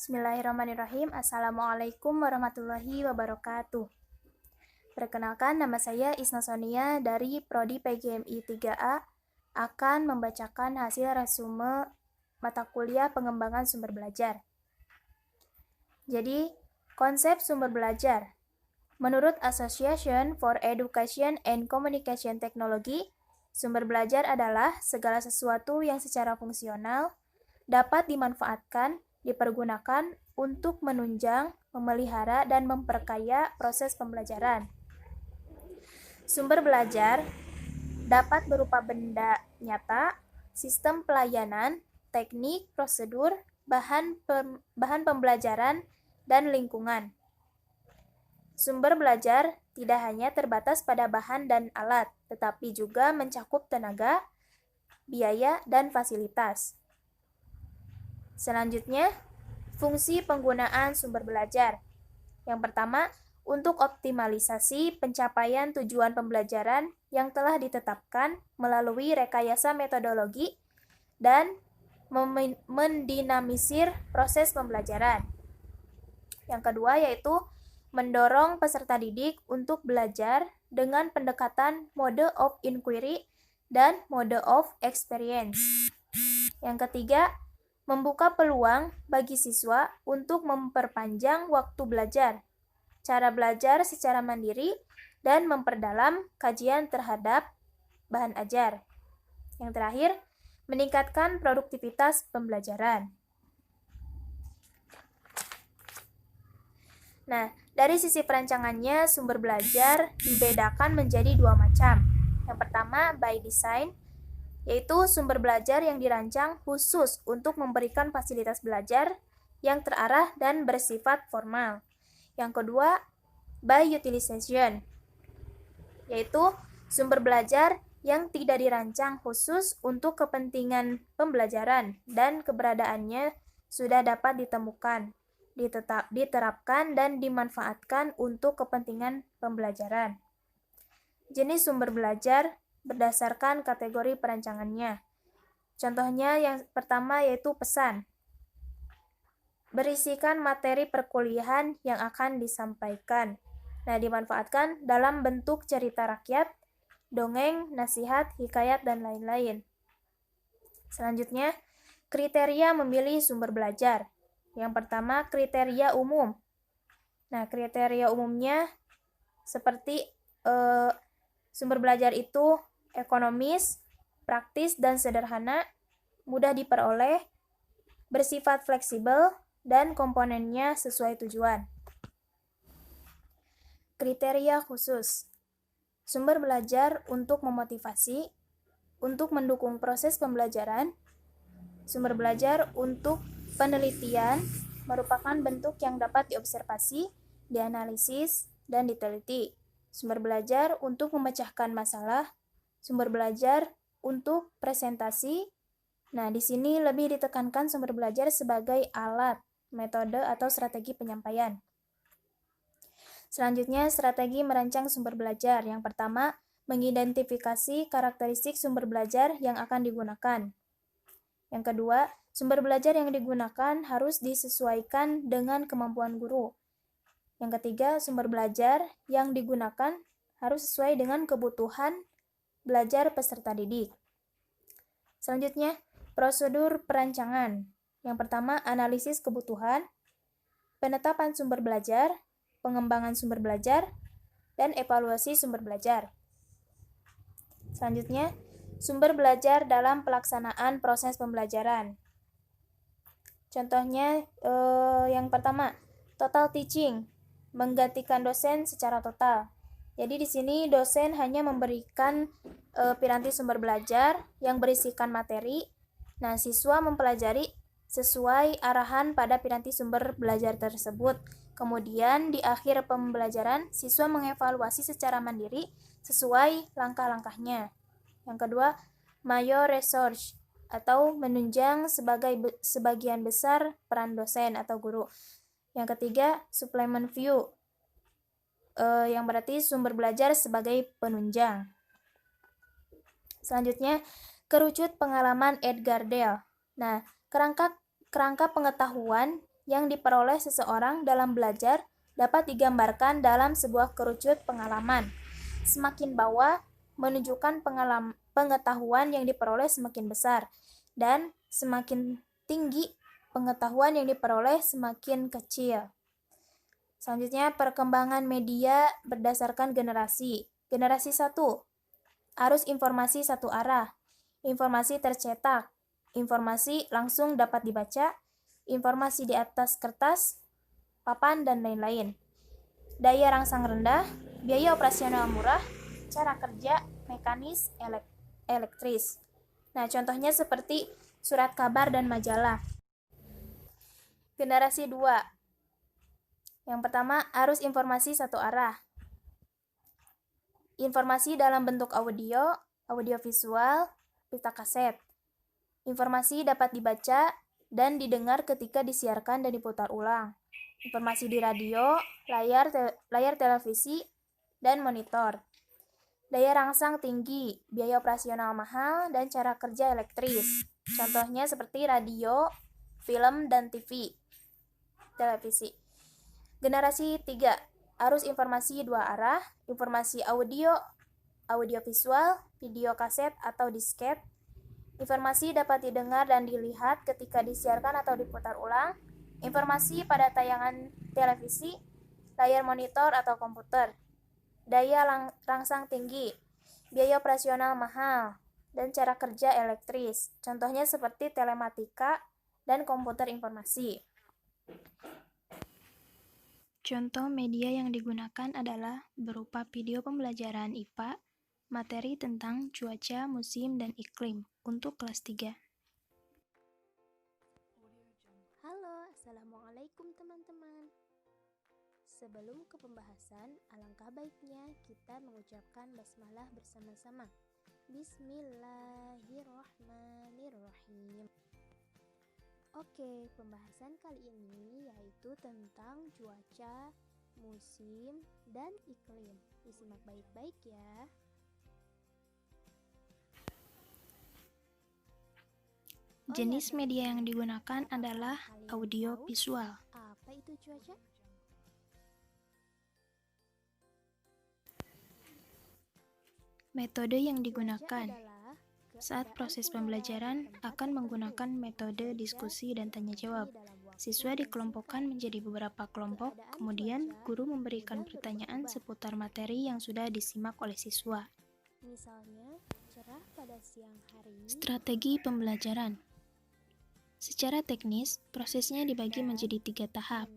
Bismillahirrahmanirrahim. Assalamualaikum warahmatullahi wabarakatuh. Perkenalkan, nama saya Isna Sonia dari Prodi PGMI 3A akan membacakan hasil resume mata kuliah pengembangan sumber belajar. Jadi, konsep sumber belajar. Menurut Association for Education and Communication Technology, sumber belajar adalah segala sesuatu yang secara fungsional dapat dimanfaatkan, dipergunakan untuk menunjang, memelihara, dan memperkaya proses pembelajaran. Sumber belajar dapat berupa benda nyata, sistem pelayanan, teknik, prosedur, bahan pembelajaran, dan lingkungan. Sumber belajar tidak hanya terbatas pada bahan dan alat, tetapi juga mencakup tenaga, biaya, dan fasilitas. Selanjutnya, fungsi penggunaan sumber belajar. Yang pertama, untuk optimalisasi pencapaian tujuan pembelajaran yang telah ditetapkan melalui rekayasa metodologi dan mendinamisir proses pembelajaran. Yang kedua yaitu mendorong peserta didik untuk belajar dengan pendekatan mode of inquiry dan mode of experience. Yang ketiga, membuka peluang bagi siswa untuk memperpanjang waktu belajar, cara belajar secara mandiri, dan memperdalam kajian terhadap bahan ajar. Yang terakhir, meningkatkan produktivitas pembelajaran. Nah, dari sisi perancangannya, sumber belajar dibedakan menjadi dua macam. Yang pertama, by design, yaitu sumber belajar yang dirancang khusus untuk memberikan fasilitas belajar yang terarah dan bersifat formal. Yang kedua, by utilization, yaitu sumber belajar yang tidak dirancang khusus untuk kepentingan pembelajaran dan keberadaannya sudah dapat ditemukan, diterapkan, dan dimanfaatkan untuk kepentingan pembelajaran. Jenis sumber belajar berdasarkan kategori perancangannya. Contohnya yang pertama yaitu pesan. Berisikan materi perkuliahan yang akan disampaikan. Nah, dimanfaatkan dalam bentuk cerita rakyat, dongeng, nasihat, hikayat, dan lain-lain. Selanjutnya, kriteria memilih sumber belajar. Yang pertama, kriteria umum. Nah, kriteria umumnya seperti sumber belajar itu ekonomis, praktis, dan sederhana, mudah diperoleh, bersifat fleksibel, dan komponennya sesuai tujuan. Kriteria khusus. Sumber belajar untuk memotivasi, untuk mendukung proses pembelajaran. Sumber belajar untuk penelitian merupakan bentuk yang dapat diobservasi, dianalisis, dan diteliti. Sumber belajar untuk memecahkan masalah, sumber belajar untuk presentasi. Nah, di sini lebih ditekankan sumber belajar sebagai alat, metode, atau strategi penyampaian. Selanjutnya, strategi merancang sumber belajar. Yang pertama, mengidentifikasi karakteristik sumber belajar yang akan digunakan. Yang kedua, sumber belajar yang digunakan harus disesuaikan dengan kemampuan guru. Yang ketiga, sumber belajar yang digunakan harus sesuai dengan kebutuhan belajar peserta didik. Selanjutnya, prosedur perancangan. Yang pertama, analisis kebutuhan, penetapan sumber belajar, pengembangan sumber belajar, dan evaluasi sumber belajar. Selanjutnya, sumber belajar dalam pelaksanaan proses pembelajaran. Contohnya, yang pertama, total teaching, menggantikan dosen secara total. Jadi di sini dosen hanya memberikan piranti sumber belajar yang berisikan materi. Nah, siswa mempelajari sesuai arahan pada piranti sumber belajar tersebut. Kemudian di akhir pembelajaran, siswa mengevaluasi secara mandiri sesuai langkah-langkahnya. Yang kedua, major research atau menunjang sebagian besar peran dosen atau guru. Yang ketiga, supplement view, yang berarti sumber belajar sebagai penunjang. Selanjutnya, kerucut pengalaman Edgar Dale. Nah, kerangka pengetahuan yang diperoleh seseorang dalam belajar dapat digambarkan dalam sebuah kerucut pengalaman. Semakin bawah menunjukkan pengetahuan yang diperoleh semakin besar, dan semakin tinggi pengetahuan yang diperoleh semakin kecil. Selanjutnya, perkembangan media berdasarkan generasi. Generasi 1, arus informasi satu arah, informasi tercetak, informasi langsung dapat dibaca, informasi di atas kertas, papan, dan lain-lain. Daya rangsang rendah, biaya operasional murah, cara kerja mekanis elektris. Nah, contohnya seperti surat kabar dan majalah. Generasi 2. Yang pertama, arus informasi satu arah. Informasi dalam bentuk audio, audiovisual, pita kaset. Informasi dapat dibaca dan didengar ketika disiarkan dan diputar ulang. Informasi di radio, layar televisi, dan monitor. Daya rangsang tinggi, biaya operasional mahal, dan cara kerja elektris. Contohnya seperti radio, film, dan televisi. Generasi 3, arus informasi dua arah, informasi audio, audiovisual, video kaset atau disket. Informasi dapat didengar dan dilihat ketika disiarkan atau diputar ulang. Informasi pada tayangan televisi, layar monitor atau komputer. Daya rangsang tinggi, biaya operasional mahal, dan cara kerja elektris. Contohnya seperti telematika dan komputer informasi. Contoh media yang digunakan adalah berupa video pembelajaran IPA, materi tentang cuaca, musim, dan iklim untuk kelas 3. Halo, Assalamualaikum teman-teman. Sebelum ke pembahasan, alangkah baiknya kita mengucapkan basmalah bersama-sama. Bismillahirrahmanirrahim. Oke, pembahasan kali ini yaitu tentang cuaca, musim, dan iklim. Disimak baik-baik ya. Jenis media yang digunakan adalah audio visual. Apa itu cuaca? Metode yang digunakan saat proses pembelajaran akan menggunakan metode diskusi dan tanya jawab. Siswa dikelompokkan menjadi beberapa kelompok, kemudian guru memberikan pertanyaan seputar materi yang sudah disimak oleh siswa. Misalnya, cerah pada siang hari. Strategi pembelajaran. Secara teknis, prosesnya dibagi menjadi 3 tahap.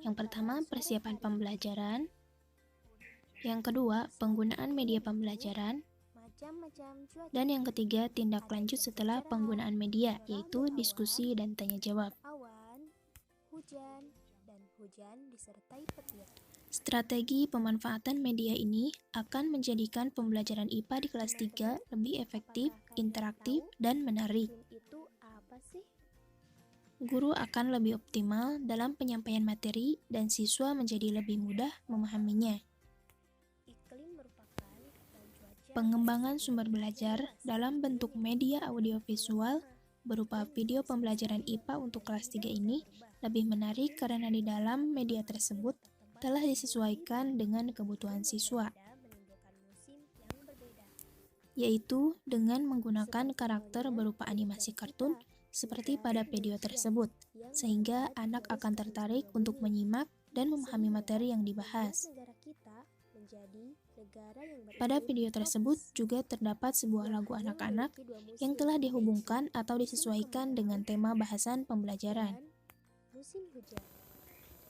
Yang pertama, persiapan pembelajaran. Yang kedua, penggunaan media pembelajaran. Dan yang ketiga, tindak lanjut setelah penggunaan media, yaitu diskusi dan tanya jawab. Awan, hujan, dan hujan disertai petir. Strategi pemanfaatan media ini akan menjadikan pembelajaran IPA di kelas 3 lebih efektif, interaktif, dan menarik. Itu apa sih? Guru akan lebih optimal dalam penyampaian materi dan siswa menjadi lebih mudah memahaminya. Pengembangan sumber belajar dalam bentuk media audiovisual berupa video pembelajaran IPA untuk kelas 3 ini lebih menarik karena di dalam media tersebut telah disesuaikan dengan kebutuhan siswa, yaitu dengan menggunakan karakter berupa animasi kartun seperti pada video tersebut, sehingga anak akan tertarik untuk menyimak dan memahami materi yang dibahas. Pada video tersebut juga terdapat sebuah lagu anak-anak yang telah dihubungkan atau disesuaikan dengan tema bahasan pembelajaran,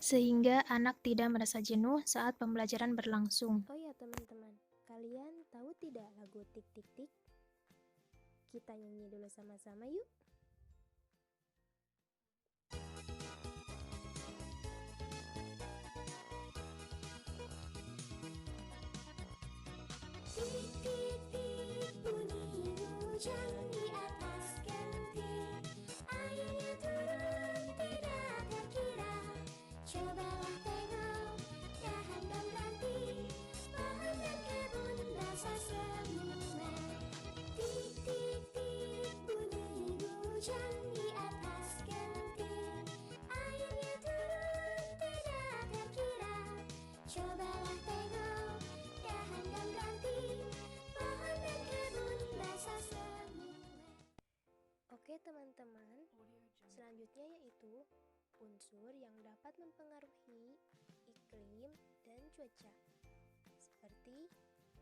sehingga anak tidak merasa jenuh saat pembelajaran berlangsung. Oh ya teman-teman, kalian tahu tidak lagu Tik Tik Tik? Kita nyanyi dulu sama-sama yuk. Tik-tik-tik bunyi hujan di atas genting. Airnya turun tidak terkira. Cobalah tengok dahan dan ranting, pohon dan kebun basah semua. Tik-tik-tik bunyi selanjutnya yaitu unsur yang dapat mempengaruhi iklim dan cuaca, seperti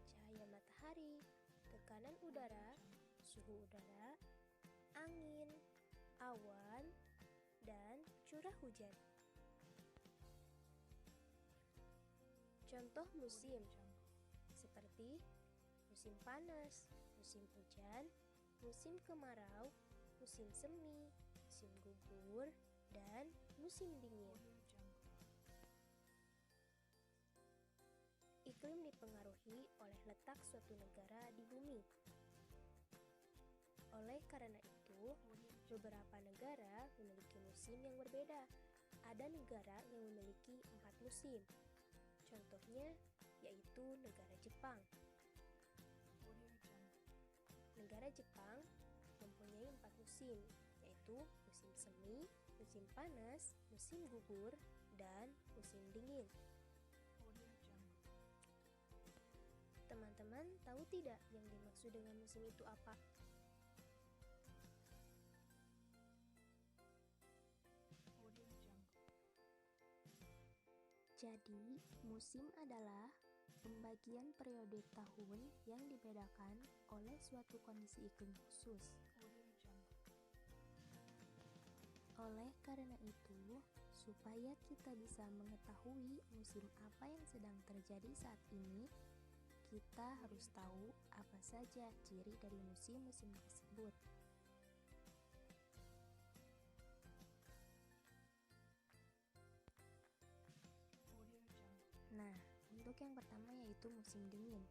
cahaya matahari, tekanan udara, suhu udara, angin, awan, dan curah hujan. Contoh musim seperti musim panas, musim hujan, musim kemarau, musim semi, musim gugur, dan musim dingin. Iklim dipengaruhi oleh letak suatu negara di bumi. Oleh karena itu, beberapa negara memiliki musim yang berbeda. Ada negara yang memiliki 4 musim. Contohnya yaitu negara Jepang. Negara Jepang mempunyai 4 musim, yaitu musim semi, musim panas, musim gugur, dan musim dingin. Teman-teman tahu tidak yang dimaksud dengan musim itu apa? Jadi, musim adalah pembagian periode tahun yang dibedakan oleh suatu kondisi iklim khusus. Oleh karena itu, supaya kita bisa mengetahui musim apa yang sedang terjadi saat ini, kita harus tahu apa saja ciri dari musim-musim tersebut. Nah, untuk yang pertama yaitu musim dingin.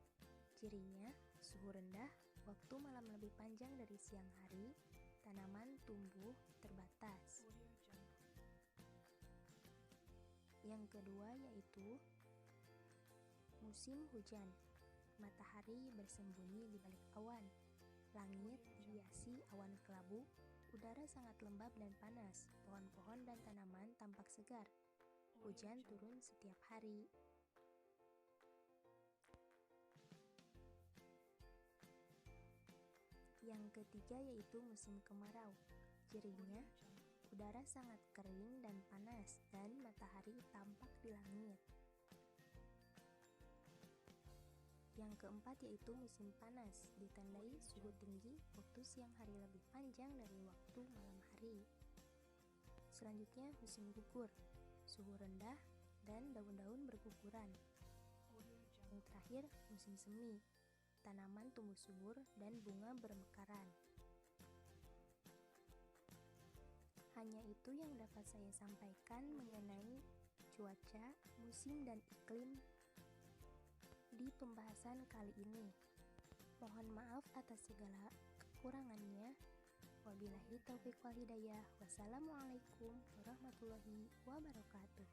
Cirinya, suhu rendah, waktu malam lebih panjang dari siang hari, tanaman tumbuh terbatas. Yang kedua yaitu musim hujan. Matahari bersembunyi di balik awan. Langit dihiasi awan kelabu, udara sangat lembab dan panas, pohon-pohon dan tanaman tampak segar. Hujan turun setiap hari. Yang ketiga yaitu musim kemarau. Cirinya, udara sangat kering dan panas, dan matahari tampak di langit. Yang keempat yaitu musim panas, ditandai suhu tinggi, waktu siang hari lebih panjang dari waktu malam hari. Selanjutnya musim gugur, suhu rendah dan daun-daun berguguran. Yang terakhir musim semi, tanaman tumbuh subur dan bunga bermekaran. Hanya itu yang dapat saya sampaikan mengenai cuaca, musim, dan iklim di pembahasan kali ini. Mohon maaf atas segala kekurangannya. Wabillahi taufiq wal hidayah. Wassalamualaikum warahmatullahi wabarakatuh.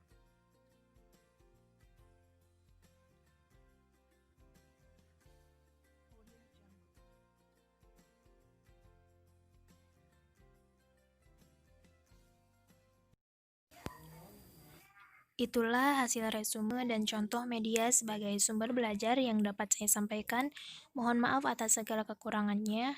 Itulah hasil resume dan contoh media sebagai sumber belajar yang dapat saya sampaikan. Mohon maaf atas segala kekurangannya.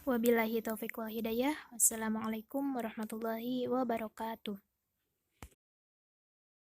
Wabillahi taufiq wal hidayah. Wassalamualaikum warahmatullahi wabarakatuh.